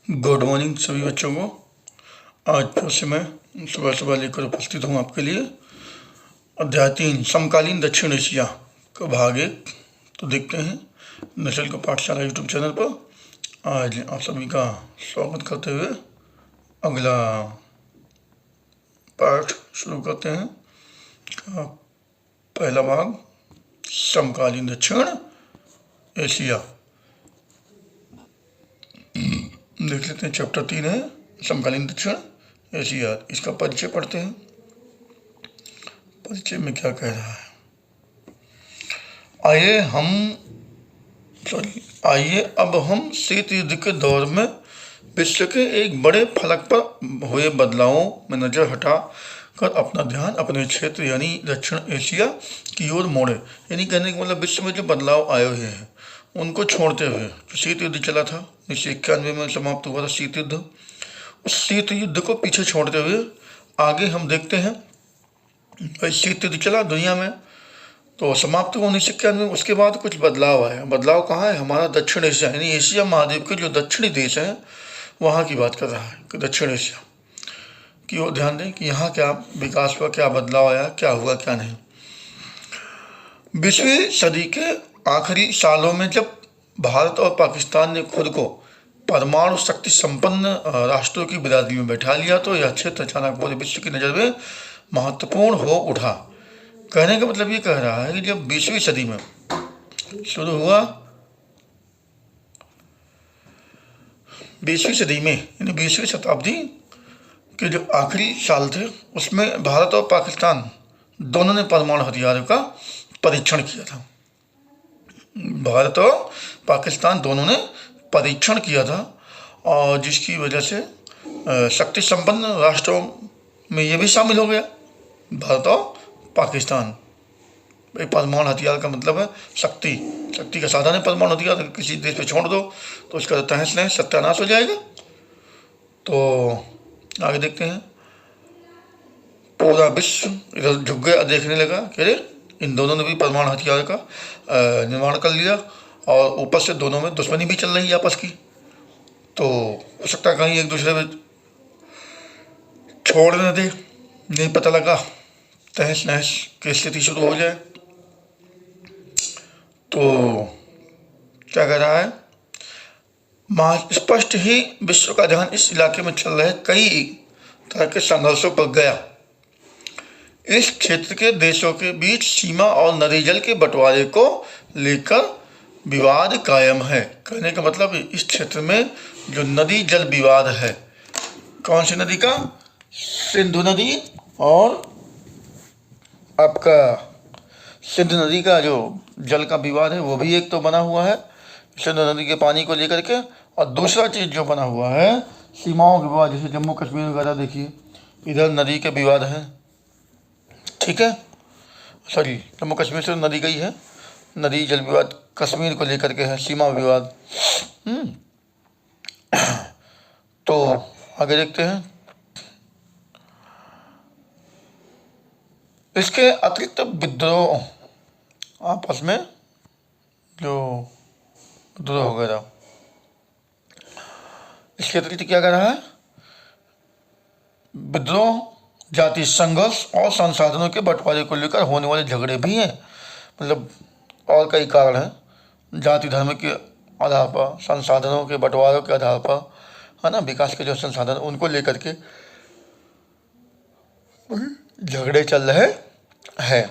Good morning सभी बच्चों को। आज फिर से मैं सुबह सुबह लेकर उपस्थित हूँ आपके लिए अध्याय 3 समकालीन दक्षिण एशिया का भाग 1। तो देखते हैं निशुल्क पाठशाला यूट्यूब चैनल पर। आज आप सभी का स्वागत करते हुए अगला पाठ शुरू करते हैं। पहला भाग समकालीन दक्षिण एशिया। देख लेते हैं, चैप्टर 3 है समकालीन दक्षिण एशिया। इसका परिचय पढ़ते हैं। परिचय में क्या कह रहा है, आइए अब हम शीत युद्ध के दौर में विश्व के एक बड़े फलक पर हुए बदलावों में नजर हटा कर अपना ध्यान अपने क्षेत्र यानी दक्षिण एशिया की ओर मोड़े। यानी कहने का मतलब विश्व में जो बदलाव आए हुए हैं उनको छोड़ते हुए, जो शीत युद्ध चला था 1991 में समाप्त हुआ था शीत युद्ध, उस शीत युद्ध को पीछे छोड़ते हुए आगे हम देखते हैं। भाई शीत युद्ध चला दुनिया में तो समाप्त हुआ 1991 में। उसके बाद कुछ बदलाव आए। बदलाव कहाँ है? हमारा दक्षिण एशिया यानी एशिया महाद्वीप के जो दक्षिणी देश हैं वहाँ की बात कर रहा है कि दक्षिण एशिया की ओर ध्यान दें कि यहाँ क्या विकास हुआ, क्या बदलाव आया, क्या हुआ क्या नहीं। 20वीं सदी के आखिरी सालों में जब भारत और पाकिस्तान ने खुद को परमाणु शक्ति संपन्न राष्ट्रों की बिरादरी में बैठा लिया तो यह क्षेत्र अचानक पूरे विश्व की नज़र में महत्वपूर्ण हो उठा। कहने का मतलब ये कह रहा है कि जब 20वीं सदी में शुरू हुआ, 20वीं सदी में यानी 20वीं शताब्दी के जो आखिरी साल थे उसमें भारत और पाकिस्तान दोनों ने परमाणु हथियारों का परीक्षण किया था। भारत और पाकिस्तान दोनों ने परीक्षण किया था और जिसकी वजह से शक्ति संपन्न राष्ट्रों में ये भी शामिल हो गया भारत और पाकिस्तान। भाई परमाणु हथियार का मतलब है शक्ति, शक्ति का साधन है परमाणु हथियार। अगर किसी देश पे छोड़ दो तो उसका तहस नहस सत्यानाश हो जाएगा। तो आगे देखते हैं। पूरा विश्व इधर झुक गया, देखने लगा कि अरे इन दोनों ने भी परमाणु हथियार का निर्माण कर लिया और ऊपर से दोनों में दुश्मनी भी चल रही है आपस की। तो हो सकता है कहीं एक दूसरे में छोड़ न दे, नहीं पता लगा तहस नहस की स्थिति शुरू हो जाए। तो क्या कह रहा है, स्पष्ट ही विश्व का ध्यान इस इलाके में चल रहे कई तरह के संघर्षों पर गया। इस क्षेत्र के देशों के बीच सीमा और नदी जल के बंटवारे को लेकर विवाद कायम है। कहने का मतलब इस क्षेत्र में जो नदी जल विवाद है, कौन सी नदी का? सिंधु नदी और आपका सिंधु नदी का जो जल का विवाद है वो भी एक तो बना हुआ है सिंधु नदी के पानी को लेकर के, और दूसरा चीज़ जो बना हुआ है सीमाओं के विवाद, जैसे जम्मू कश्मीर वगैरह देखिए इधर नदी के विवाद है। ठीक है, सॉरी जम्मू कश्मीर से नदी गई है, नदी जल विवाद कश्मीर को लेकर के है, सीमा विवाद। तो आगे देखते हैं। इसके अतिरिक्त विद्रोह आपस में जो विद्रोह वगैरह, इसके अतिरिक्त क्या कर रहा है? विद्रोह, जाति संघर्ष और संसाधनों के बंटवारे को लेकर होने वाले झगड़े भी हैं। मतलब और कई कारण हैं, जाति धर्म के आधार पर, संसाधनों के बंटवारों के आधार पर, है ना, विकास के जो संसाधन उनको लेकर के झगड़े चल रहे हैं।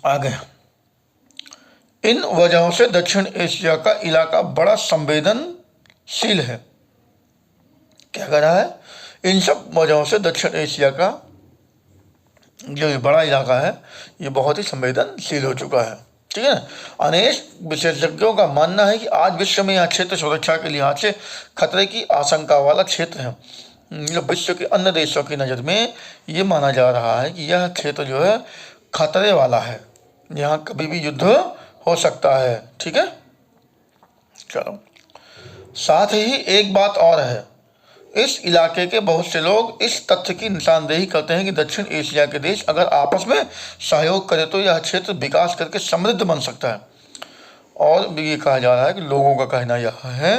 आगे इन वजहों से दक्षिण एशिया का इलाका बड़ा संवेदनशील है। क्या कर रहा है? इन सब वजहों से दक्षिण एशिया का जो बड़ा इलाका है ये बहुत ही संवेदनशील हो चुका है। ठीक है। अनेक विशेषज्ञों का मानना है कि आज विश्व में यह क्षेत्र सुरक्षा के लिहाज से खतरे की आशंका वाला क्षेत्र है। विश्व के अन्य देशों की नज़र में ये माना जा रहा है कि यह क्षेत्र जो है खतरे वाला है, यहाँ कभी भी युद्ध हो सकता है। ठीक है, चलो। साथ ही एक बात और है, इस इलाके के बहुत से लोग इस तथ्य की निशानदेही करते हैं कि दक्षिण एशिया के देश अगर आपस में सहयोग करें तो यह क्षेत्र विकास करके समृद्ध बन सकता है। और ये कहा जा रहा है कि लोगों का कहना यह है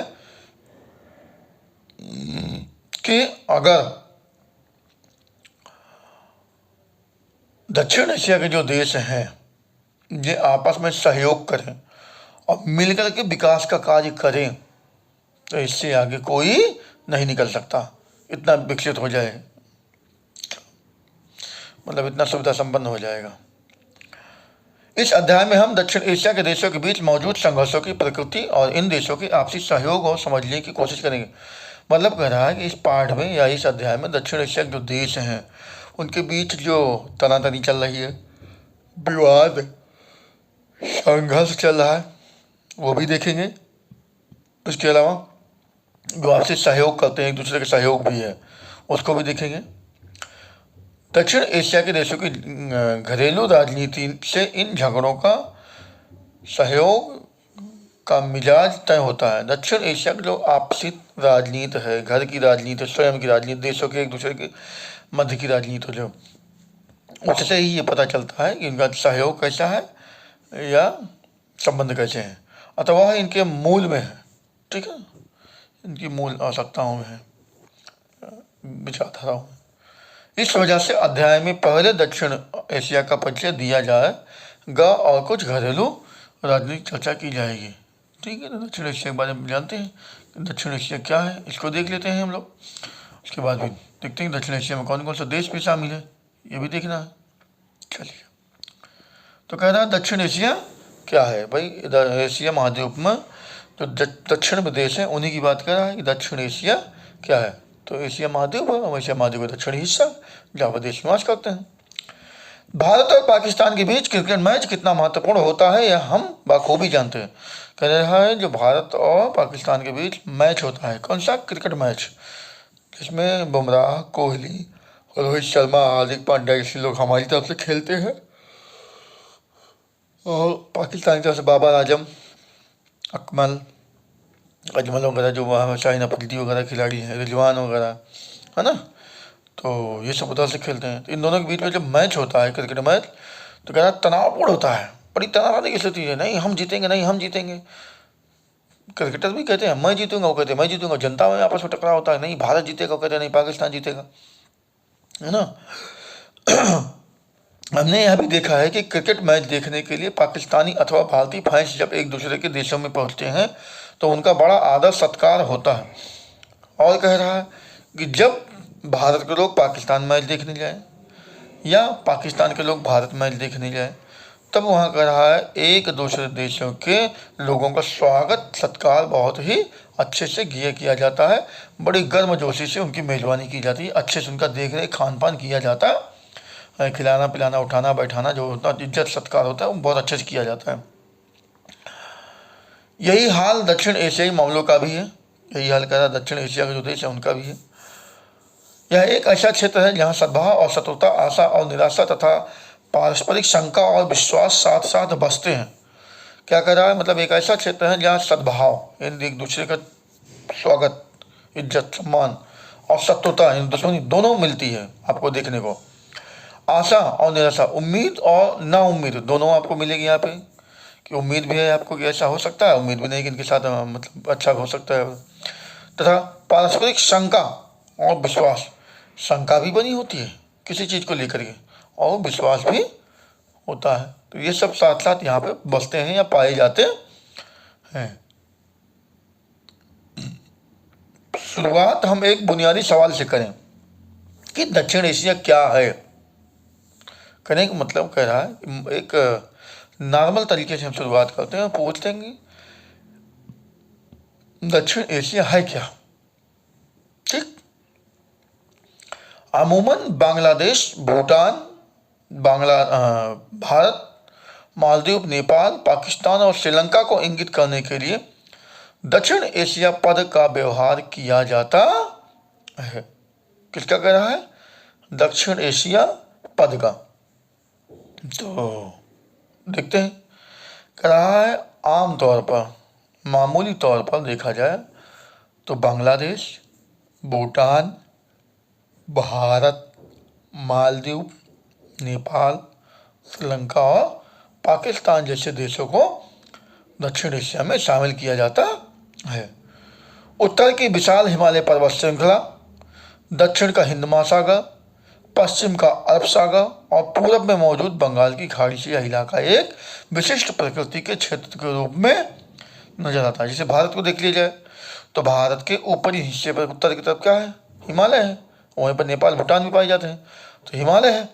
कि अगर दक्षिण एशिया के जो देश हैं ये आपस में सहयोग करें और मिलकर के विकास का कार्य करें तो इससे आगे कोई नहीं निकल सकता। इतना विकसित हो जाए, मतलब इतना सुविधा संपन्न हो जाएगा। इस अध्याय में हम दक्षिण एशिया के देशों के बीच मौजूद संघर्षों की प्रकृति और इन देशों के आपसी सहयोग और समझने की कोशिश करेंगे। मतलब कह रहा है कि इस पाठ में या इस अध्याय में दक्षिण एशिया के जो देश हैं उनके बीच जो तनातनी चल रही है, विवाद, संघर्ष चल रहा है, वो भी देखेंगे। इसके अलावा जो आपसी सहयोग करते हैं, एक दूसरे का सहयोग भी है, उसको भी देखेंगे। दक्षिण एशिया के देशों की घरेलू राजनीति से इन झगड़ों का सहयोग का मिजाज तय होता है। दक्षिण एशिया की जो आपसी राजनीति है, घर की राजनीति, स्वयं की राजनीति, देशों के एक दूसरे के मध्य की राजनीति, जो उससे ही ये पता चलता है कि इनका सहयोग कैसा है या संबंध कैसे हैं, अथवा इनके मूल में है। ठीक है, इनकी मूल आवश्यकताओं में है, विचारधाराओं में। इस वजह से अध्याय में पहले दक्षिण एशिया का परिचय दिया जाएगा और कुछ घरेलू राजनीतिक चर्चा की जाएगी। ठीक है, तो दक्षिण एशिया के बारे में जानते हैं कि दक्षिण एशिया क्या है, इसको देख लेते हैं हम लोग। उसके बाद भी देखते हैं दक्षिण एशिया में कौन कौन सा देश भी शामिल है, ये भी देखना है। चलिए, तो कह रहा है दक्षिण एशिया क्या है भाई। इधर एशिया महाद्वीप में जो दक्षिण में देश हैं उन्हीं की बात कर रहा है कि दक्षिण एशिया क्या है। तो एशिया महाद्वीप है और एशिया महाद्वीप का दक्षिणी हिस्सा जहाँ पर देश निवास करते हैं। भारत और पाकिस्तान के बीच क्रिकेट मैच कितना महत्वपूर्ण होता है यह हम बखूबी जानते हैं। कह रहा है जो भारत और पाकिस्तान के बीच मैच होता है, कौन सा क्रिकेट मैच, जिसमें बुमराह, कोहली, रोहित शर्मा, हार्दिक पांड्या जैसे लोग हमारी तरफ से खेलते हैं और पाकिस्तान की तरफ से बाबर आजम, अजमल वगैरह जो वहाँ शाहीन अफरीदी वगैरह खिलाड़ी हैं, रिजवान वगैरह, है ना, तो ये सब उधर से खेलते हैं। तो इन दोनों के बीच में जब मैच होता है क्रिकेट मैच, तो कह रहा तनावपूर्ण होता है, बड़ी तनावपूर्ण की स्थिति है, नहीं हम जीतेंगे, नहीं हम जीतेंगे। क्रिकेटर भी कहते हैं मैं जीतूंगा, वो कहते हैं मैं जीतूंगा। जनता में आपस में टकराव होता है, नहीं भारत जीतेगा, वो कहते हैं नहीं पाकिस्तान जीतेगा, है ना। हमने यह भी देखा है कि क्रिकेट मैच देखने के लिए पाकिस्तानी अथवा भारतीय फैंस जब एक दूसरे के देशों में पहुंचते हैं तो उनका बड़ा आदर सत्कार होता है। और कह रहा है कि जब भारत के लोग पाकिस्तान मैच देखने जाए या पाकिस्तान के लोग भारत मैच देखने जाए, तब वहाँ कह रहा है एक दूसरे देशों के लोगों का स्वागत सत्कार बहुत ही अच्छे से किया जाता है, बड़ी गर्मजोशी से उनकी मेज़बानी की जाती है, अच्छे से उनका देख रेख खान पान किया जाता है, खिलाना पिलाना उठाना बैठाना जो होता है इज्जत सत्कार होता है वो बहुत अच्छे से किया जाता है। यही हाल दक्षिण एशियाई मामलों का भी है, यही हाल कह रहा है दक्षिण एशिया के जो देश है उनका भी है। यह एक ऐसा क्षेत्र है जहाँ सद्भाव और शत्रुता, आशा और निराशा तथा पारस्परिक शंका और विश्वास साथ साथ बसते हैं। क्या कह रहा है, मतलब एक ऐसा क्षेत्र है जहाँ सद्भाव एक दूसरे का स्वागत, इज्जत, सम्मान और शत्रुता दुश्मनी दोनों मिलती है आपको देखने को। आशा और निराशा, उम्मीद और ना उम्मीद दोनों आपको मिलेगी यहाँ पे, कि उम्मीद भी है आपको कि ऐसा हो सकता है, उम्मीद भी नहीं कि इनके साथ मतलब अच्छा हो सकता है। तथा पारस्परिक शंका और विश्वास, शंका भी बनी होती है किसी चीज़ को लेकर के और विश्वास भी होता है। तो ये सब साथ साथ यहाँ पे बसते हैं या पाए जाते हैं। शुरुआत हम एक बुनियादी सवाल से करें कि दक्षिण एशिया क्या है। कहने का मतलब कह रहा है एक नॉर्मल तरीके से हम शुरुआत करते हैं और पूछते हैं कि दक्षिण एशिया है क्या। ठीक, अमूमन बांग्लादेश, भूटान, भारत, मालदीव, नेपाल, पाकिस्तान और श्रीलंका को इंगित करने के लिए दक्षिण एशिया पद का व्यवहार किया जाता है। किसका कह रहा है, दक्षिण एशिया पद का। तो देखते हैं, कह रहा है आमतौर पर, मामूली तौर पर देखा जाए तो बांग्लादेश, भूटान, भारत, मालदीव, नेपाल, श्रीलंका और पाकिस्तान जैसे देशों को दक्षिण एशिया में शामिल किया जाता है। उत्तर की विशाल हिमालय पर्वत श्रृंखला, दक्षिण का हिंद महासागर, पश्चिम का अरब सागर और पूरब में मौजूद बंगाल की खाड़ी से यह इलाका एक विशिष्ट प्रकृति के क्षेत्र के रूप में नजर आता है। जैसे भारत को देख लिया जाए तो भारत के ऊपरी हिस्से पर उत्तर की तरफ क्या है? हिमालय है। वहीं पर नेपाल भूटान भी पाए जाते हैं, तो हिमालय है।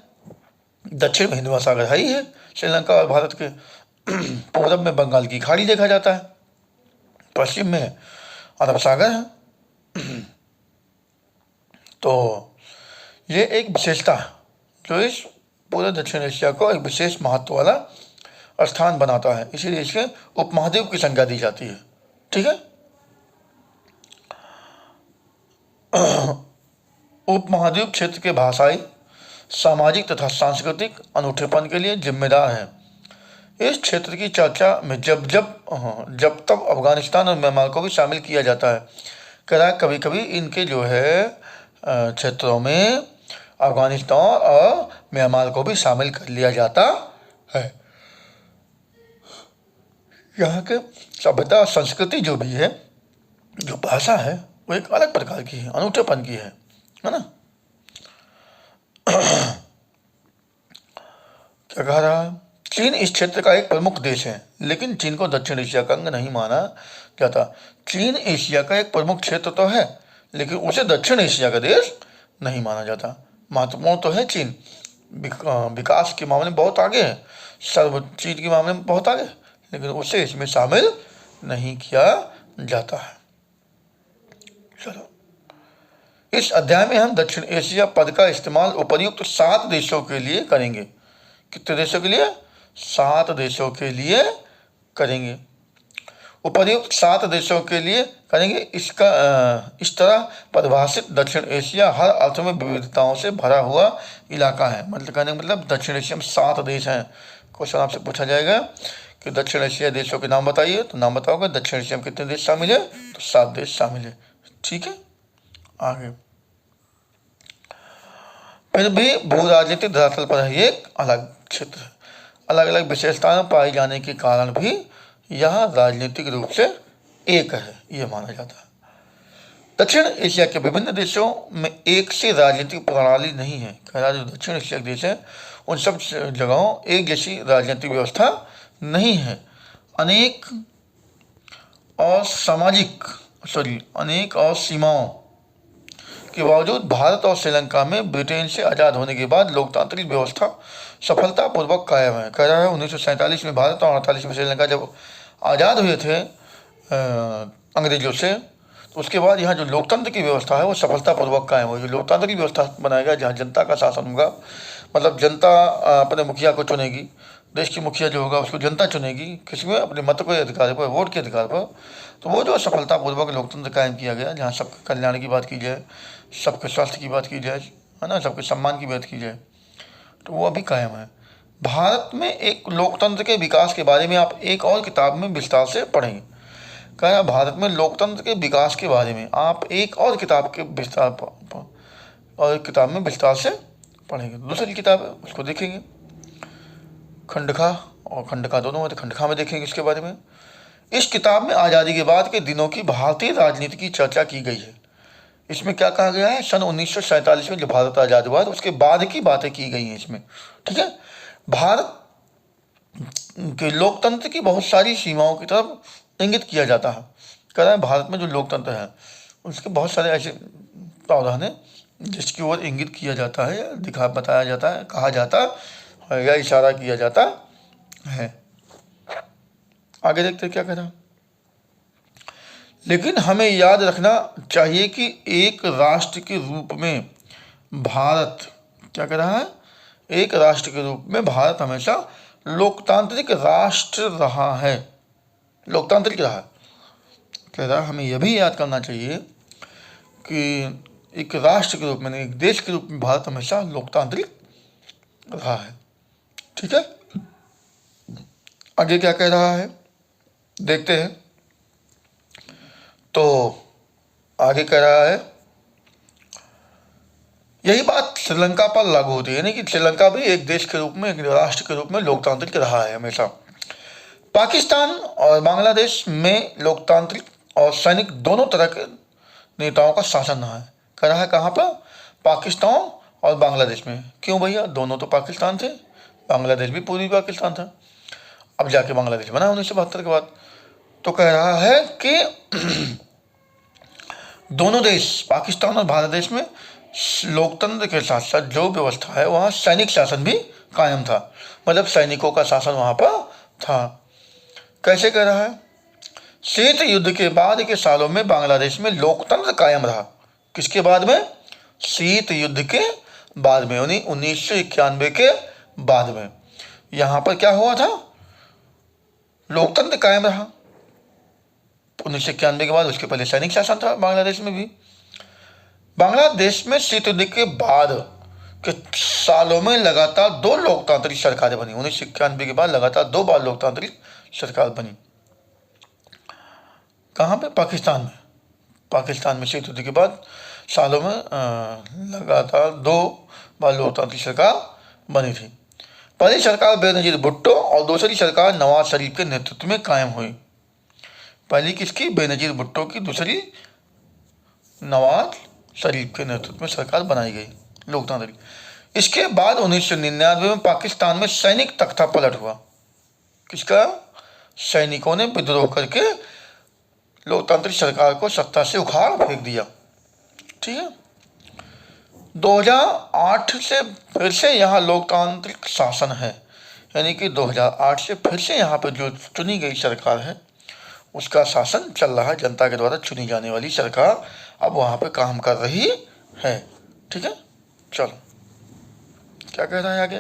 दक्षिण में हिंद महासागर है ही है श्रीलंका और भारत के। पूरब में बंगाल की खाड़ी देखा जाता है, पश्चिम में अरब सागर है। तो ये एक विशेषता है जो इस पूरे दक्षिण एशिया को एक विशेष महत्व वाला स्थान बनाता है, इसीलिए इसके उपमहाद्वीप की संज्ञा दी जाती है। ठीक है। उपमहाद्वीप क्षेत्र के भाषाई, सामाजिक तथा सांस्कृतिक अनूठेपन के लिए जिम्मेदार है। इस क्षेत्र की चर्चा में जब तब अफगानिस्तान और म्यांमार को भी शामिल किया जाता है। कभी कभी इनके जो है क्षेत्रों में अफगानिस्तान और म्यांमार को भी शामिल कर लिया जाता है। यहाँ के सभ्यता और संस्कृति जो भी है, जो भाषा है, वो एक अलग प्रकार की है, अनूठेपन की है ना। क्या कह रहा है? चीन इस क्षेत्र का एक प्रमुख देश है, लेकिन चीन को दक्षिण एशिया का अंग नहीं माना जाता। चीन एशिया का एक प्रमुख क्षेत्र तो है, लेकिन उसे दक्षिण एशिया का देश नहीं माना जाता। महत्वपूर्ण तो है चीन, विकास के मामले में बहुत आगे है, चीन के मामले में बहुत आगे, लेकिन उसे इसमें शामिल नहीं किया जाता है। चलो, इस अध्याय में हम दक्षिण एशिया पद का इस्तेमाल उपर्युक्त 7 देशों के लिए करेंगे। कितने देशों के लिए? 7 देशों के लिए करेंगे। उपर्युक्त 7 देशों के लिए करेंगे। इस तरह परिभाषित दक्षिण एशिया हर अर्थ में विविधताओं से भरा हुआ इलाका है। मतलब कहने का मतलब दक्षिण एशिया में 7 देश हैं। क्वेश्चन आपसे पूछा जाएगा कि दक्षिण एशिया देशों के नाम बताइए, तो नाम बताओगे। दक्षिण एशिया में कितने देश शामिल है? तो 7 देश शामिल है। ठीक है, आगे। फिर भी भू राजनीतिक धरातल पर है एक अलग क्षेत्र है। अलग अलग विशेषताएं पाए जाने के कारण भी यह राजनीतिक रूप से एक है, ये माना जाता है। दक्षिण एशिया के विभिन्न देशों में एक सी राजनीतिक प्रणाली नहीं है। कह जो दक्षिण एशिया के देश है उन सब जगहों एक जैसी राजनीतिक व्यवस्था नहीं है। अनेक और सीमाओं के बावजूद भारत और श्रीलंका में ब्रिटेन से आज़ाद होने के बाद लोकतांत्रिक व्यवस्था सफलतापूर्वक कायम है। कह रहा है 1947 में भारत और 1948 में श्रीलंका जब आज़ाद हुए थे अंग्रेजों से, तो उसके बाद यहाँ जो लोकतंत्र की व्यवस्था है वो सफलतापूर्वक कायम हुई। जो लोकतांत्रिक व्यवस्था बनाएगा जहाँ जनता का शासन होगा, मतलब जनता अपने मुखिया को चुनेगी, देश की मुखिया जो होगा उसको जनता चुनेगी, किसी में अपने मत के अधिकार पर, वोट के अधिकार पर। तो वो जो सफलतापूर्वक लोकतंत्र कायम किया गया, जहाँ सबके कल्याण की बात की जाए, सबके स्वास्थ्य की बात की जाए, है ना, सबके सम्मान की बात की जाए, तो वो अभी कायम है। भारत में एक लोकतंत्र के विकास के बारे में आप एक और किताब में विस्तार से पढ़ेंगे। कहा भारत में लोकतंत्र के विकास के बारे में आप एक और किताब के किताब में विस्तार से पढ़ेंगे। दूसरी किताब है उसको देखेंगे, खंडखा और खंडका दोनों में, तो खंडखा में देखेंगे इसके बारे में। इस किताब में आज़ादी के बाद के दिनों की भारतीय राजनीति की चर्चा की गई है। इसमें क्या कहा गया है? सन 1947 में जब भारत आज़ाद हुआ तो उसके बाद की बातें की गई हैं इसमें। ठीक है, भारत के लोकतंत्र की बहुत सारी सीमाओं की तरफ इंगित किया जाता है। कह रहा है भारत में जो लोकतंत्र है उसके बहुत सारे ऐसे प्रावधान हैं जिसकी ओर इंगित किया जाता है, बताया जाता है, कहा जाता है या इशारा किया जाता है। आगे देखते क्या कह रहा। लेकिन हमें याद रखना चाहिए कि एक राष्ट्र के रूप में भारत, क्या कह रहा है, एक राष्ट्र के रूप में भारत हमेशा लोकतांत्रिक राष्ट्र रहा है, लोकतांत्रिक रहा है। कह रहा है हमें यह भी याद करना चाहिए कि एक राष्ट्र के रूप में, एक देश के रूप में भारत हमेशा लोकतांत्रिक रहा है। ठीक है, आगे क्या कह रहा है देखते हैं। तो आगे कह रहा है यही बात श्रीलंका पर लागू होती है, यानी कि श्रीलंका भी एक देश के रूप में, एक राष्ट्र के रूप में लोकतांत्रिक रहा है हमेशा। पाकिस्तान और बांग्लादेश में लोकतांत्रिक और सैनिक दोनों तरह के नेताओं का शासन रहा है। कह रहा है कहाँ पर? पाकिस्तान और बांग्लादेश में। क्यों भैया? दोनों तो पाकिस्तान थे, बांग्लादेश भी पूर्वी पाकिस्तान था। अब जाके बांग्लादेश बना 1972 के बाद। तो कह रहा है कि दोनों देश, पाकिस्तान और भारत देश में लोकतंत्र के साथ साथ जो व्यवस्था है वहाँ सैनिक शासन भी कायम था, मतलब सैनिकों का शासन वहाँ पर था। कैसे कह रहा है? शीत युद्ध के बाद के सालों में बांग्लादेश में लोकतंत्र कायम रहा। किसके बाद में? शीत युद्ध के बाद में, यानी 1991 के बाद में यहाँ पर क्या हुआ था? लोकतंत्र कायम रहा 1991 के बाद। उसके पहले सैनिक शासन था बांग्लादेश में भी। बांग्लादेश में शीत युद्ध के बाद के सालों में लगातार 2 लोकतांत्रिक सरकारें बनी। 1991 के बाद लगातार 2 बार लोकतांत्रिक सरकार बनी। कहाँ पे? पाकिस्तान में। पाकिस्तान में शीत युद्ध के बाद सालों में लगातार 2 बार लोकतांत्रिक सरकार बनी थी। पहली सरकार बेनजीर भुट्टो और दूसरी सरकार नवाज शरीफ के नेतृत्व में कायम हुई। पहली किसकी? बेनजीर भुट्टो की। दूसरी नवाज शरीफ के नेतृत्व में सरकार बनाई गई लोकतांत्रिक। इसके बाद 1999 में पाकिस्तान में सैनिक तख्ता पलट हुआ। किसका? सैनिकों ने विद्रोह करके लोकतांत्रिक सरकार को सत्ता से उखाड़ फेंक दिया। ठीक है। 2008 से फिर से यहाँ लोकतांत्रिक शासन है, यानी कि 2008 से फिर से यहाँ पर जो चुनी गई सरकार है उसका शासन चल रहा है। जनता के द्वारा चुनी जाने वाली सरकार अब वहाँ पे काम कर रही है। ठीक है, चलो क्या कह रहा है आगे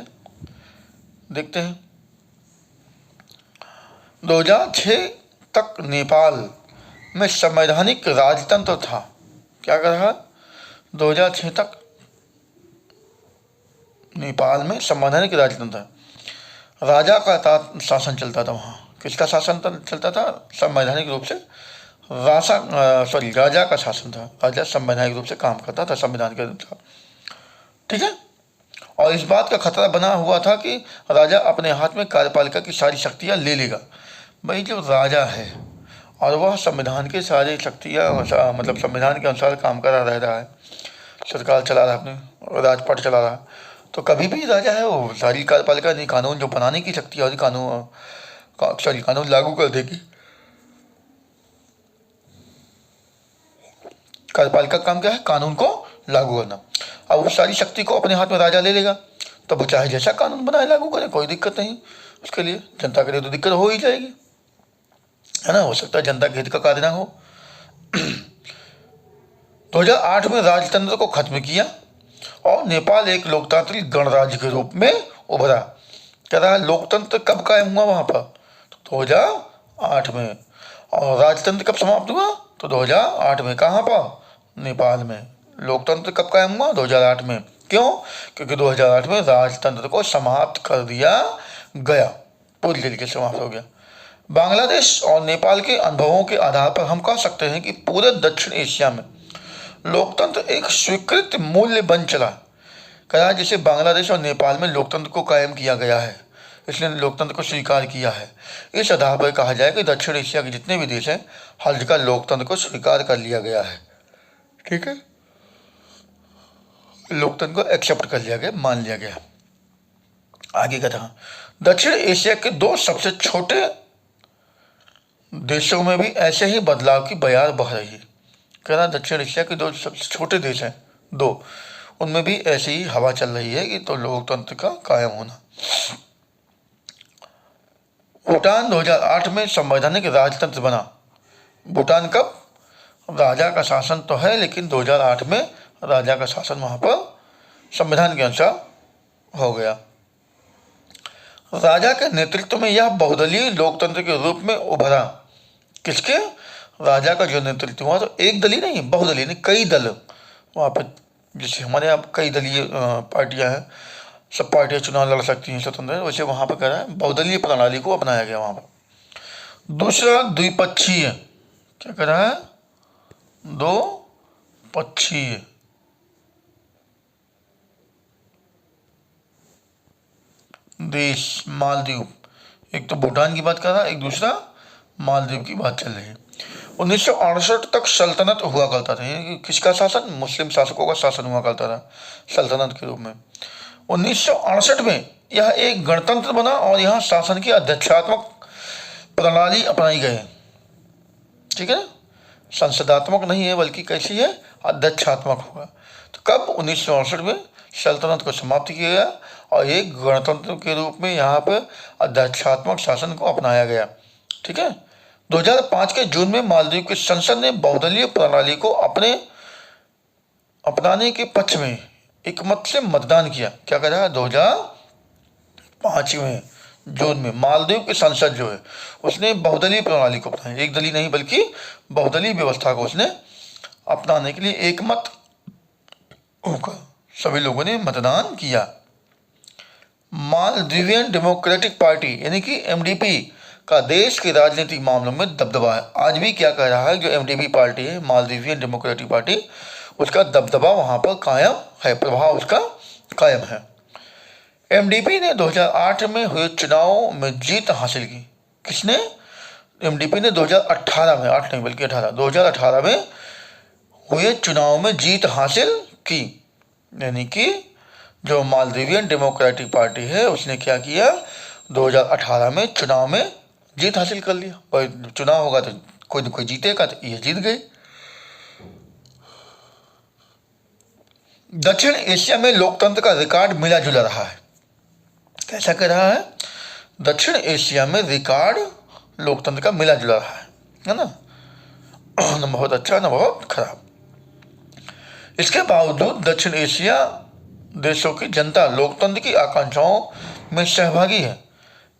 देखते हैं। 2006 तक नेपाल में संवैधानिक राजतंत्र था। क्या कर रहा है? 2006 तक नेपाल में संवैधानिक राजतंत्र, राजा का शासन चलता था वहाँ। किसका शासन चलता था? संवैधानिक रूप से राजा का शासन था। राजा संवैधानिक रूप से काम करता था संविधान के अनुसार। ठीक है। और इस बात का खतरा बना हुआ था कि राजा अपने हाथ में कार्यपालिका की सारी शक्तियाँ ले लेगा। भाई जो राजा है और वह संविधान के सारी शक्तियाँ मतलब संविधान के अनुसार काम कर रहा है, सरकार चला रहा है, अपने राजपाट चला रहा है, तो कभी भी राजा है वो सारी कार्यपालिका नहीं, कानून जो बनाने की शक्ति है कानून लागू कर देगी। कार्यपालिका का काम क्या है? कानून को लागू करना। अब वो सारी शक्ति को अपने हाथ में राजा ले लेगा तो वो चाहे जैसा कानून बनाए लागू करे, कोई दिक्कत नहीं उसके लिए। जनता के लिए तो दिक्कत हो ही जाएगी, है ना। हो सकता है जनता के हित का कार्य ना हो। 2008 में राजतंत्र को खत्म किया और नेपाल एक लोकतांत्रिक गणराज्य के रूप में उभरा। कह रहा है लोकतंत्र कब कायम हुआ वहाँ पर? तो 2008 में। और राजतंत्र कब समाप्त हुआ? तो 2008 में। कहाँ पर? नेपाल में। लोकतंत्र कब कायम हुआ? 2008 में। क्यों? क्योंकि 2008 में राजतंत्र को समाप्त कर दिया गया, पूरी तरीके से समाप्त हो गया। बांग्लादेश और नेपाल के अनुभवों के आधार पर हम कह सकते हैं कि पूरे दक्षिण एशिया में लोकतंत्र एक स्वीकृत मूल्य बन चला। कहा जैसे बांग्लादेश और नेपाल में लोकतंत्र को कायम किया गया है, इसलिए लोकतंत्र को स्वीकार किया है। इस आधार पर कहा जाए कि दक्षिण एशिया के जितने भी देश हैं हर जगह लोकतंत्र को स्वीकार कर लिया गया है। ठीक है, लोकतंत्र को एक्सेप्ट कर लिया गया, मान लिया गया। आगे का था दक्षिण एशिया के 2 सबसे छोटे देशों में भी ऐसे ही बदलाव की बयार बह रही है। कहना दक्षिण एशिया के 2 सबसे छोटे देश हैं 2, उनमें भी ऐसी ही हवा चल रही है कि तो लोकतंत्र का कायम होना। भूटान 2008 में संवैधानिक राजतंत्र बना। भूटान कब? राजा का शासन तो है लेकिन 2008 में राजा का शासन वहाँ पर संविधान के अनुसार हो गया। राजा के नेतृत्व में यह बहुदलीय लोकतंत्र के रूप में उभरा। किसके? राजा का जो नेतृत्व हुआ तो एक दलीय नहीं, बहुदलीय नहीं, कई दल वहाँ पर। जैसे हमारे यहाँ कई दलीय पार्टियाँ हैं, सब पार्टियाँ चुनाव लड़ सकती हैं स्वतंत्र, वैसे वहाँ पर कह रहा है बहुदलीय प्रणाली को अपनाया गया वहाँ पर। दूसरा द्विपक्षीय, क्या कह रहा है? 2 पक्षीय। देश मालदीव, एक तो भूटान की बात कर रहा है, एक दूसरा मालदीव की बात चल रही है। 1968 तक सल्तनत हुआ करता था। यानी कि किसका शासन? मुस्लिम शासकों का शासन हुआ करता था सल्तनत के रूप में। 1968 में यह एक गणतंत्र बना और यहाँ शासन की अध्यक्षात्मक प्रणाली अपनाई गई। ठीक है ना, संसदात्मक नहीं है बल्कि कैसी है? अध्यक्षात्मक होगा। तो कब? 1968 में सल्तनत को समाप्त किया गया और एक गणतंत्र के रूप में यहाँ पर अध्यक्षात्मक शासन को अपनाया गया। ठीक है। 2005 के जून में मालदीव की संसद ने बहुदलीय प्रणाली को अपनाने के पक्ष में एकमत से मतदान किया। क्या कह रहा है? 2005 में जून में मालदीव की संसद जो है उसने बहुदलीय प्रणाली को अपनाया, एक दलीय नहीं बल्कि बहुदलीय व्यवस्था को उसने अपनाने के लिए एकमत होकर सभी लोगों ने मतदान किया। मालदीवियन डेमोक्रेटिक पार्टी यानी कि एमडीपी का देश के राजनीतिक मामलों में दबदबा है। आज भी क्या कह रहा है? जो एमडीपी पार्टी है, मालदीवियन डेमोक्रेटिक पार्टी, उसका दबदबा वहाँ पर कायम है, प्रभाव उसका कायम है। एमडीपी ने 2008 में हुए चुनाव में जीत हासिल की। किसने? एमडीपी ने 2018 में, 8 नहीं बल्कि 2018 में हुए चुनाव में जीत हासिल की। यानी कि जो मालदीवियन डेमोक्रेटिक पार्टी है उसने क्या किया? 2018 में चुनाव में जीत हासिल कर लिया। पर चुनाव होगा तो कोई न कोई जीतेगा, तो ये जीत गए। दक्षिण एशिया में लोकतंत्र का रिकॉर्ड मिला जुला रहा है। कैसा कर रहा है? दक्षिण एशिया में रिकॉर्ड लोकतंत्र का मिला जुला रहा है ना? न बहुत अच्छा न बहुत खराब। इसके बावजूद दक्षिण एशिया देशों की जनता लोकतंत्र की आकांक्षाओं में सहभागी है।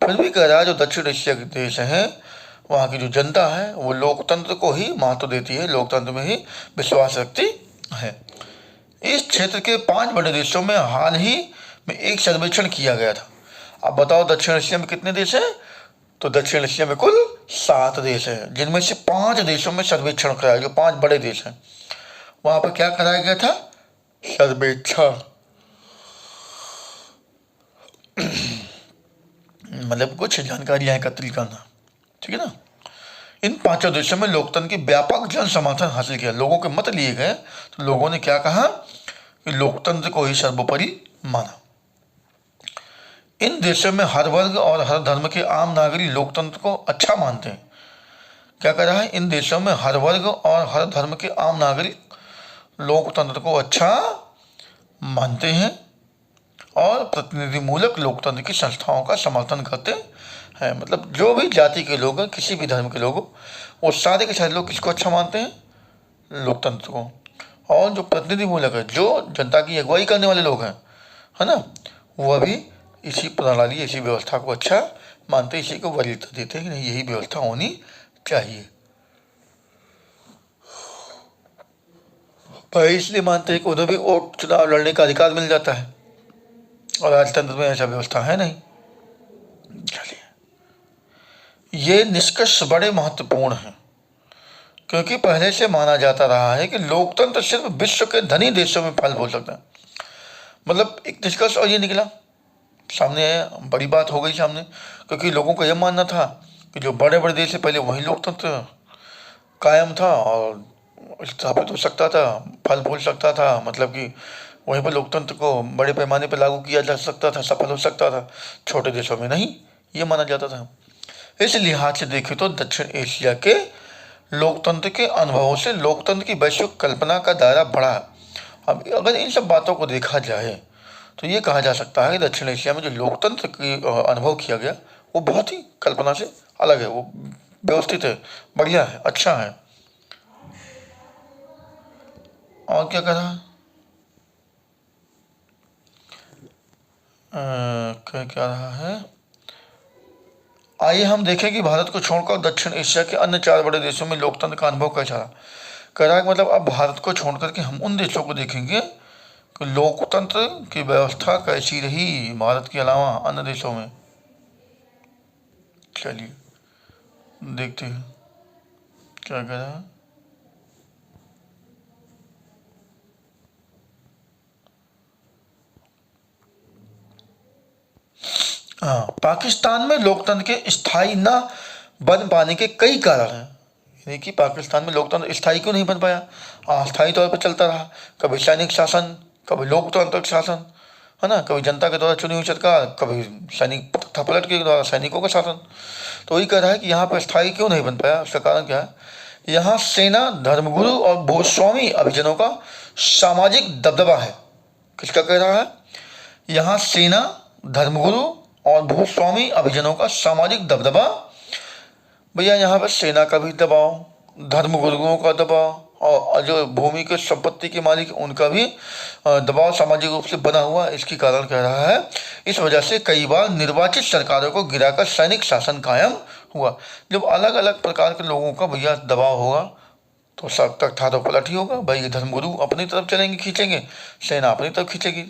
फिर भी कह रहा है जो दक्षिण एशिया के देश हैं वहाँ की जो जनता है वो लोकतंत्र को ही महत्व देती है, लोकतंत्र में ही विश्वास रखती है। इस क्षेत्र के 5 बड़े देशों में हाल ही में एक सर्वेक्षण किया गया था। अब बताओ दक्षिण एशिया में कितने देश हैं? तो दक्षिण एशिया में कुल 7 देश हैं, जिनमें से 5 देशों में सर्वेक्षण कराया, जो 5 बड़े देश हैं वहाँ पर क्या कराया गया था? सर्वेक्षण। मतलब कुछ जानकारियाँ एकत्रित करना। ठीक है ना। इन 5 देशों में लोकतंत्र की व्यापक जन समर्थन हासिल किया, लोगों के मत लिए गए। तो लोगों ने क्या कहा? कि लोकतंत्र को ही सर्वोपरि माना। इन देशों में हर वर्ग और हर धर्म के आम नागरिक लोकतंत्र को अच्छा मानते हैं। क्या कह रहा है? इन देशों में हर वर्ग और हर धर्म के आम नागरिक लोकतंत्र को अच्छा मानते हैं और प्रतिनिधिमूलक लोकतंत्र की संस्थाओं का समर्थन करते हैं। मतलब जो भी जाति के लोग हैं, किसी भी धर्म के लोग, वो सारे के सारे लोग किसको अच्छा मानते हैं? लोकतंत्र को। और जो प्रतिनिधिमूलक है, जो जनता की अगुवाई करने वाले लोग हैं, है ना, वह भी इसी प्रणाली, इसी व्यवस्था को अच्छा मानते हैं, इसी को वरीयता देते हैं कि नहीं यही व्यवस्था होनी चाहिए। पर इसलिए मानते हैं कि उन्हें भी वोट चुनाव लड़ने का अधिकार मिल जाता है और राजतंत्र में ऐसा व्यवस्था है नहीं। चलिए, ये निष्कर्ष बड़े महत्वपूर्ण हैं क्योंकि पहले से माना जाता रहा है कि लोकतंत्र सिर्फ विश्व के धनी देशों में फल हो सकता है। मतलब एक निष्कर्ष और ये निकला सामने, बड़ी बात हो गई सामने, क्योंकि लोगों को यह मानना था कि जो बड़े बड़े देश है पहले वही लोकतंत्र कायम था और स्थापित हो सकता था, फल फूल सकता था, मतलब कि वहीं पर लोकतंत्र को बड़े पैमाने पर लागू किया जा सकता था, सफल हो सकता था। छोटे देशों में नहीं, ये माना जाता था। इस लिहाज से देखें तो दक्षिण एशिया के लोकतंत्र के अनुभवों से लोकतंत्र की वैश्विक कल्पना का दायरा बढ़ा। अब अगर इन सब बातों को देखा जाए तो ये कहा जा सकता है कि दक्षिण एशिया में जो लोकतंत्र की अनुभव किया गया वो बहुत ही कल्पना से अलग है, वो व्यवस्थित है, बढ़िया है, अच्छा है। और क्या कहा? क्या रहा है? आइए हम देखें कि भारत को छोड़कर दक्षिण एशिया के अन्य 4 बड़े देशों में लोकतंत्र का अनुभव कैसा रहा। कह रहा है कि मतलब अब भारत को छोड़कर के हम उन देशों को देखेंगे कि लोकतंत्र की व्यवस्था कैसी रही भारत के अलावा अन्य देशों में। चलिए देखते हैं क्या कह रहा है। हाँ, पाकिस्तान में लोकतंत्र के स्थायी न बन पाने के कई कारण हैं। यानी कि पाकिस्तान में लोकतंत्र स्थायी क्यों नहीं बन पाया, अस्थायी तौर पर चलता रहा। कभी सैनिक शासन, कभी लोकतांत्रिक शासन, है ना, कभी जनता के द्वारा चुनी हुई सरकार, कभी सैनिक तख्तापलट के द्वारा सैनिकों का शासन। तो वही कह रहा है कि यहाँ पर स्थायी क्यों नहीं बन पाया, उसका कारण क्या है, यहाँ सेना, धर्मगुरु और भूस्वामी अभिजनों का सामाजिक दबदबा है। किसका कह रहा है, यहाँ सेना, धर्मगुरु और भूस्वामी अभिजनों का सामाजिक दबदबा। भैया यहाँ पर सेना का भी दबाव, धर्मगुरुओं का दबाव और जो भूमि के संपत्ति के मालिक उनका भी दबाव सामाजिक रूप से बना हुआ, इसके कारण कह रहा है। इस वजह से कई बार निर्वाचित सरकारों को गिराकर सैनिक शासन कायम हुआ। जब अलग अलग प्रकार के लोगों का भैया दबाव होगा तो सब तक ठाडो पलट ही होगा। भाई धर्मगुरु अपनी तरफ चलेंगे, खींचेंगे, सेना अपनी तरफ खींचेगी।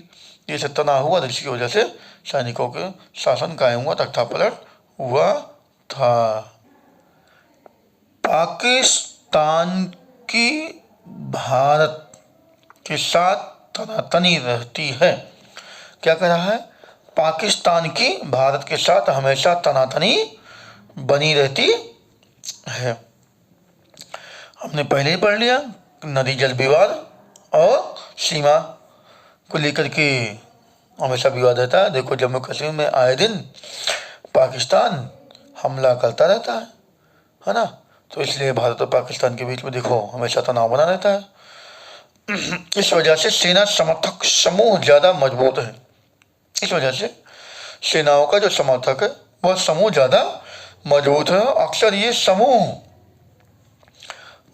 ये सब तनाव हुआ, जिसकी वजह से सैनिकों के शासन कायम हुआ, तख्ता पलट हुआ था। पाकिस्तान की भारत के साथ तनातनी रहती है। क्या कह रहा है, पाकिस्तान की भारत के साथ हमेशा तनातनी बनी रहती है। हमने पहले ही पढ़ लिया, नदी जल विवाद और सीमा को लेकर के हमेशा विवाद रहता है। देखो जम्मू कश्मीर में आए दिन पाकिस्तान हमला करता रहता है ना, तो इसलिए भारत और पाकिस्तान के बीच में देखो हमेशा तनाव बना रहता है। इस वजह से सेना समर्थक समूह ज़्यादा मजबूत है। इस वजह से सेनाओं का जो समर्थक है वह समूह ज़्यादा मजबूत है। अक्सर ये समूह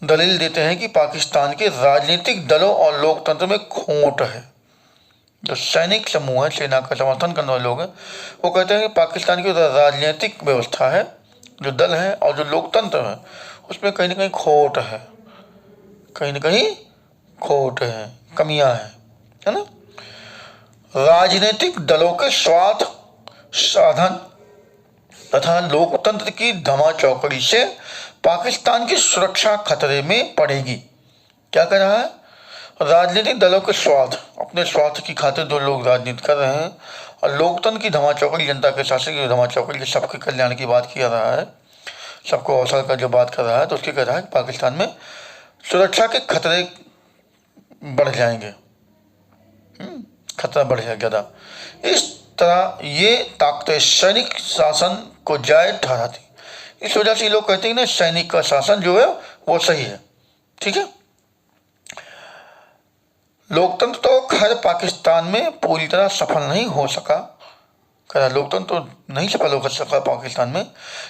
दलील देते हैं कि पाकिस्तान के राजनीतिक दलों और लोकतंत्र में खोट है। जो सैनिक समूह है, सेना का समर्थन करने वाले लोग हैं, वो कहते हैं कि पाकिस्तान की राजनीतिक व्यवस्था है, जो दल है और जो लोकतंत्र है, उसमें कहीं ना कहीं खोट है, कहीं ना कहीं खोट है, कमियां हैं, है ना। राजनीतिक दलों के स्वार्थ साधन तथा लोकतंत्र की धमाचौकड़ी से पाकिस्तान की सुरक्षा खतरे में पड़ेगी। क्या कह रहा है, राजनीतिक दलों के स्वार्थ, अपने स्वार्थ की खातिर जो लोग राजनीति कर रहे हैं, और लोकतंत्र की धमाचौकड़ी, जनता के शासन की धमाचौकड़ी, सबके कल्याण की बात किया रहा है, सबको अवसर का जो बात कर रहा है, तो उसके कह रहा है कि पाकिस्तान में सुरक्षा के खतरे बढ़ जाएंगे, खतरा बढ़ जाएगा ज़्यादा। इस तरह ये ताकतें सैनिक शासन को जायज़ ठहराती। इस वजह से लोग कहते हैं ना, सैनिक का शासन जो है वो सही है, ठीक है। लोकतंत्र तो खैर पाकिस्तान में पूरी तरह सफल नहीं हो सका, लोकतंत्र तो नहीं सफल हो सका पाकिस्तान में,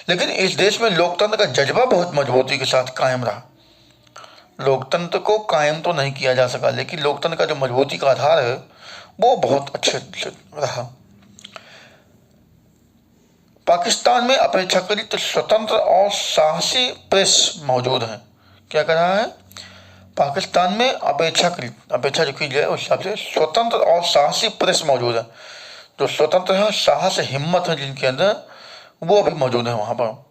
लेकिन इस देश में लोकतंत्र का जज्बा बहुत मजबूती के साथ कायम रहा। लोकतंत्र को कायम तो नहीं किया जा सका, लेकिन लोकतंत्र का जो मजबूती का आधार है वो बहुत अच्छे से रहा। पाकिस्तान में अपेक्षाकृत स्वतंत्र और साहसी प्रेस मौजूद है। क्या कह रहा है, पाकिस्तान में अपेक्षाकृत, अपेक्षा जो की जाए उस हिसाब से स्वतंत्र और साहसी प्रेस मौजूद है। जो स्वतंत्र है, साहस, हिम्मत है जिनके अंदर, वो भी मौजूद है वहाँ पर।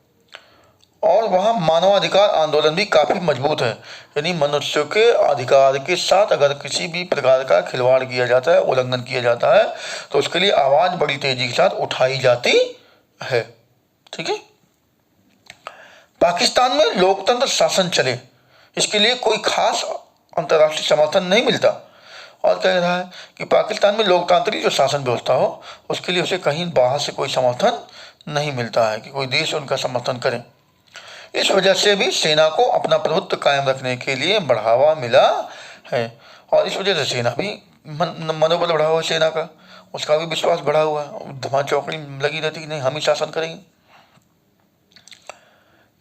और वहाँ मानवाधिकार आंदोलन भी काफ़ी मजबूत है, यानी मनुष्यों के अधिकार के साथ अगर किसी भी प्रकार का खिलवाड़ किया जाता है, उल्लंघन किया जाता है, तो उसके लिए आवाज़ बड़ी तेजी के साथ उठाई जाती है, ठीक है। पाकिस्तान में लोकतंत्र शासन चले, इसके लिए कोई खास अंतर्राष्ट्रीय समर्थन नहीं मिलता। और कह रहा है कि पाकिस्तान में लोकतांत्रिक जो शासन व्यवस्था हो, उसके लिए उसे कहीं बाहर से कोई समर्थन नहीं मिलता है कि कोई देश उनका समर्थन करे। इस वजह से भी सेना को अपना प्रभुत्व कायम रखने के लिए बढ़ावा मिला है, और इस वजह से सेना भी मनोबल बढ़ा हुआ है, सेना का, उसका भी विश्वास बढ़ा हुआ है, धमा चौकड़ी लगी रहती कि नहीं हम ही शासन करेंगे।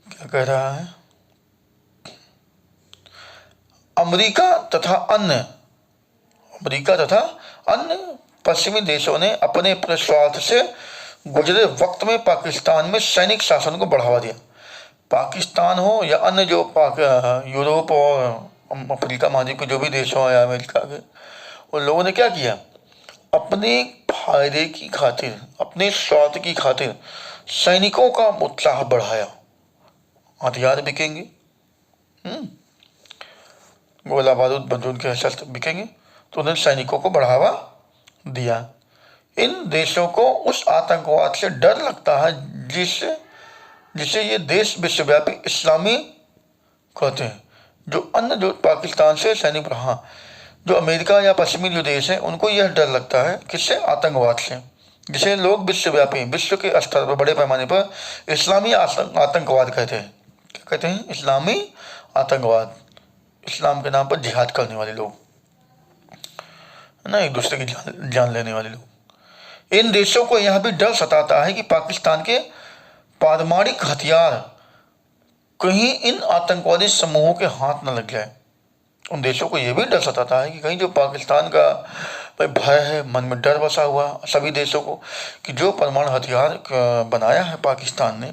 क्या कह रहा है, अमेरिका तथा अन्य पश्चिमी देशों ने अपने स्वार्थ से गुजरे वक्त में पाकिस्तान में सैनिक शासन को बढ़ावा दिया। पाकिस्तान हो या अन्य जो यूरोप और अफ्रीका महाद्वीप के जो भी देश हों या अमेरिका के, उन लोगों ने क्या किया, अपने फायदे की खातिर, अपने स्वार्थ की खातिर सैनिकों का उत्साह बढ़ाया। हथियार बिकेंगे, गोला बारूद बंदूक के शस्त्र बिकेंगे, तो उन्होंने सैनिकों को बढ़ावा दिया। इन देशों को उस आतंकवाद से डर लगता है जिससे ये देश विश्वव्यापी इस्लामी कहते हैं। जो अन्य जो पाकिस्तान से सैनिक, हाँ, जो अमेरिका या पश्चिमी जो देश हैं उनको यह डर लगता है किससे, आतंकवाद से, जिसे लोग विश्वव्यापी, विश्व के स्तर पर बड़े पैमाने पर इस्लामी आतंकवाद कहते हैं। क्या कहते हैं, इस्लामी आतंकवाद, इस्लाम के नाम पर जिहाद करने वाले लोग, है ना, एक दूसरे की जान लेने वाले लोग। इन देशों को यह भी डर सताता है कि पाकिस्तान के पारमाणविक हथियार कहीं इन आतंकवादी समूहों के हाथ न लग जाए। उन देशों को यह भी डर सताता है कि कहीं जो पाकिस्तान का भाई भय है, मन में डर बसा हुआ सभी देशों को कि जो परमाणु हथियार बनाया है पाकिस्तान ने,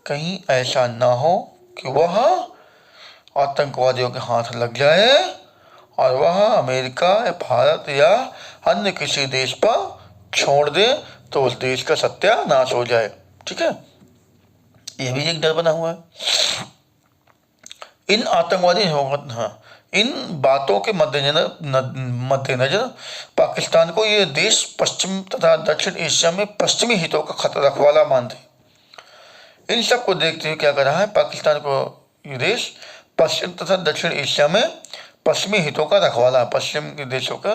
कहीं ऐसा ना हो कि वह आतंकवादियों के हाथ लग जाए और वह अमेरिका या भारत या अन्य किसी देश पर छोड़ दे तो उस देश का सत्यानाश हो जाए। ठीक है, यह भी एक डर बना हुआ है। इन आतंकवादी, हाँ, इन बातों के मद्देनजर पाकिस्तान को ये देश पश्चिम तथा दक्षिण एशिया में पश्चिमी हितों का खतरा रखवाला मानते हैं। इन सब को देखते हुए क्या कर रहा है पाकिस्तान को ये देश पश्चिम तथा दक्षिण एशिया में पश्चिमी हितों का रखवाला, पश्चिम के देशों का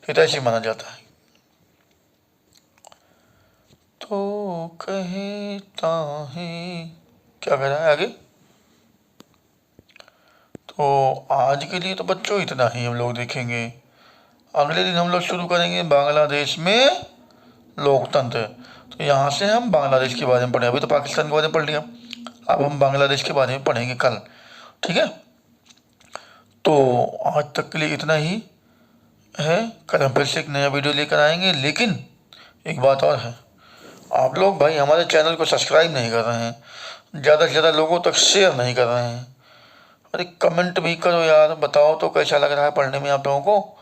हितैषी माना जाता है। तो कहता है, क्या कह रहा है आगे, तो आज के लिए तो बच्चों इतना ही हम लोग देखेंगे। अगले दिन हम लोग शुरू करेंगे बांग्लादेश में लोकतंत्र। तो यहाँ से हम बांग्लादेश के बारे में पढ़े, अभी तो पाकिस्तान के बारे में पढ़ लिया, अब हम बांग्लादेश के बारे में पढ़ेंगे कल। ठीक है, तो आज तक के लिए इतना ही है। कल हम फिर से एक नया वीडियो लेकर आएंगे। लेकिन एक बात और है, आप लोग भाई हमारे चैनल को सब्सक्राइब नहीं कर रहे हैं, ज़्यादा से ज़्यादा लोगों तक शेयर नहीं कर रहे हैं। अरे कमेंट भी करो यार, बताओ तो कैसा लग रहा है पढ़ने में आप लोगों को।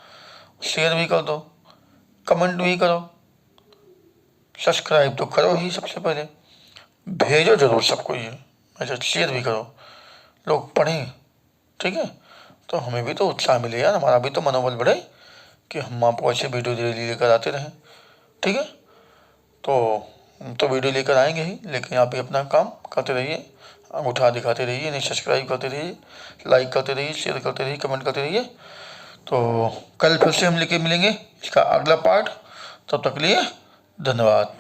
शेयर भी कर दो, कमेंट भी करो, सब्सक्राइब तो करो ही सबसे पहले, भेजो जरूर सबको ये, अच्छा शेयर भी करो, लोग पढ़ें। ठीक है, तो हमें भी तो उत्साह मिले यार, हमारा भी तो मनोबल बढ़े कि हम आपको ऐसे वीडियो डेली लेकर आते रहें। ठीक है, तो हम तो वीडियो लेकर आएंगे ही, लेकिन आप भी अपना काम करते रहिए, अंगूठा दिखाते रहिए, नहीं सब्सक्राइब करते रहिए, लाइक करते रहिए, शेयर करते रहिए, कमेंट करते रहिए। तो कल फिर से हम लेके मिलेंगे इसका अगला पार्ट। तब तक के लिए धन्यवाद।